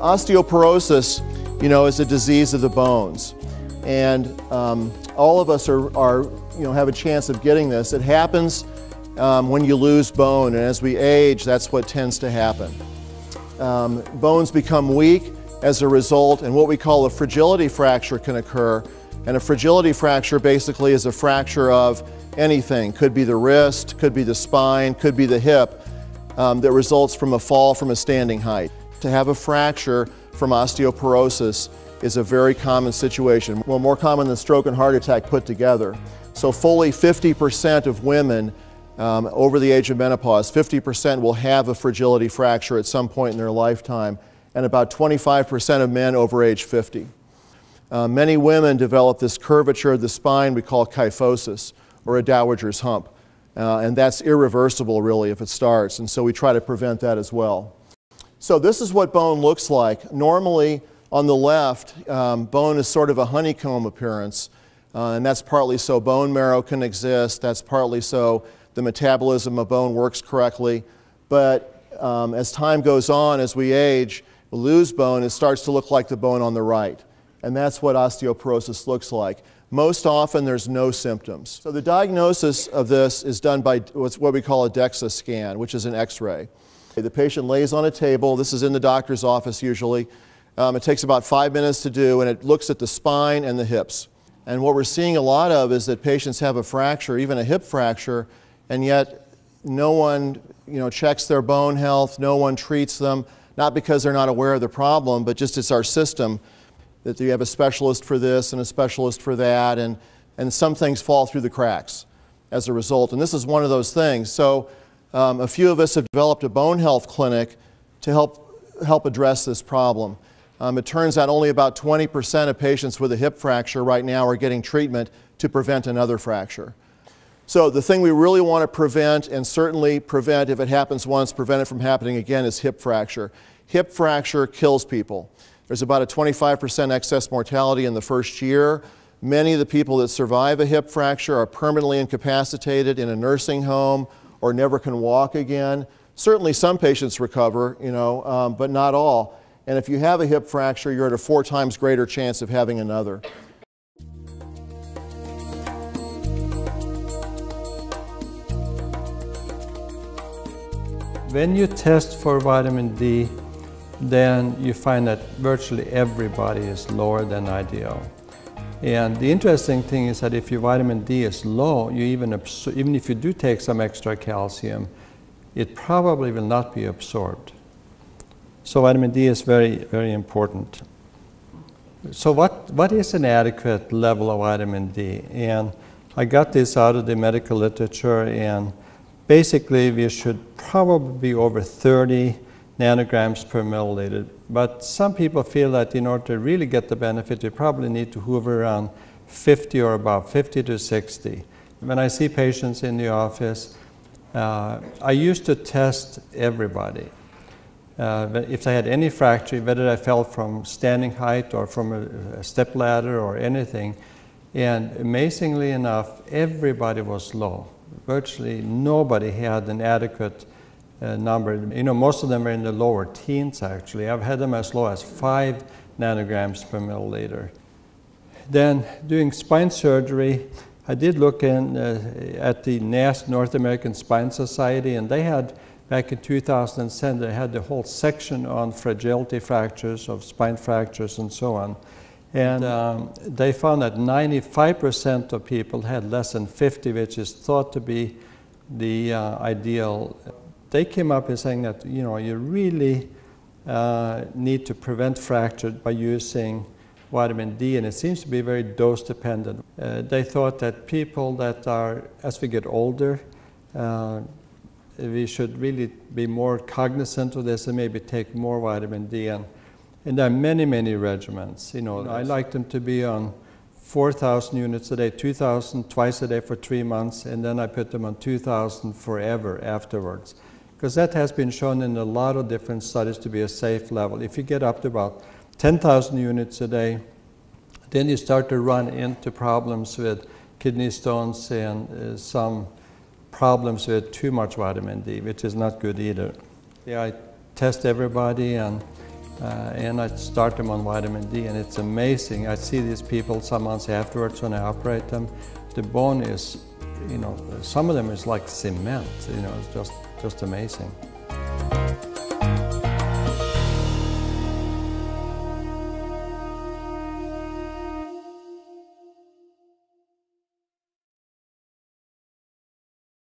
Osteoporosis, is a disease of the bones. And all of us have a chance of getting this. It happens when you lose bone, and as we age, that's what tends to happen. Bones become weak as a result, and what we call a fragility fracture can occur. And a fragility fracture basically is a fracture of anything. Could be the wrist, could be the spine, could be the hip, that results from a fall from a standing height. To have a fracture from osteoporosis is a very common situation, well, more common than stroke and heart attack put together. So fully 50% of women over the age of menopause, 50% will have a fragility fracture at some point in their lifetime, and about 25% of men over age 50. Many women develop this curvature of the spine we call kyphosis, or a dowager's hump. And that's irreversible, really, if it starts. And so we try to prevent that as well. So this is what bone looks like. Normally, on the left, bone is sort of a honeycomb appearance. And that's partly so bone marrow can exist. That's partly so the metabolism of bone works correctly. But as time goes on, as we age, we lose bone, it starts to look like the bone on the right. And that's what osteoporosis looks like. Most often, there's no symptoms. So the diagnosis of this is done by what we call a DXA scan, which is an X-ray. The patient lays on a table. This is in the doctor's office usually. It takes about 5 minutes to do, and it looks at the spine and the hips. And what we're seeing a lot of is that patients have a fracture, even a hip fracture, and yet no one checks their bone health, no one treats them, not because they're not aware of the problem, but just it's our system that you have a specialist for this and a specialist for that, and some things fall through the cracks as a result. And this is one of those things. So a few of us have developed a bone health clinic to help address this problem. It turns out only about 20% of patients with a hip fracture right now are getting treatment to prevent another fracture. So the thing we really want to prevent, and certainly prevent if it happens once, prevent it from happening again, is hip fracture. Hip fracture kills people. There's about a 25% excess mortality in the first year. Many of the people that survive a hip fracture are permanently incapacitated in a nursing home or never can walk again. Certainly some patients recover, but not all. And if you have a hip fracture, you're at a 4 times greater chance of having another. When you test for vitamin D, then you find that virtually everybody is lower than ideal. And the interesting thing is that if your vitamin D is low, even if you do take some extra calcium, it probably will not be absorbed. So vitamin D is very, very important. So what is an adequate level of vitamin D? And I got this out of the medical literature, and basically we should probably be over 30 nanograms per milliliter. But some people feel that in order to really get the benefit, you probably need to hover around 50 or above, 50 to 60. When I see patients in the office, I used to test everybody. If they had any fracture, whether they fell from standing height or from a step ladder or anything, and amazingly enough, everybody was low. Virtually nobody had an adequate number. Most of them are in the lower teens, actually. I've had them as low as 5 nanograms per milliliter. Then, doing spine surgery, I did look at the NASS, North American Spine Society, and they had, back in 2007, they had the whole section on fragility fractures, of spine fractures, and so on. And they found that 95% of people had less than 50, which is thought to be the ideal. They came up with saying that you really need to prevent fracture by using vitamin D, and it seems to be very dose dependent. They thought that people that are, as we get older, we should really be more cognizant of this and maybe take more vitamin D. And there are many, many regimens. I like them to be on 4,000 units a day, 2,000 twice a day for 3 months, and then I put them on 2,000 forever afterwards. Because that has been shown in a lot of different studies to be a safe level. If you get up to about 10,000 units a day, then you start to run into problems with kidney stones and some problems with too much vitamin D, which is not good either. Yeah, I test everybody, and and I start them on vitamin D, and it's amazing. I see these people some months afterwards when I operate them. The bone is, some of them is like cement. It's just amazing.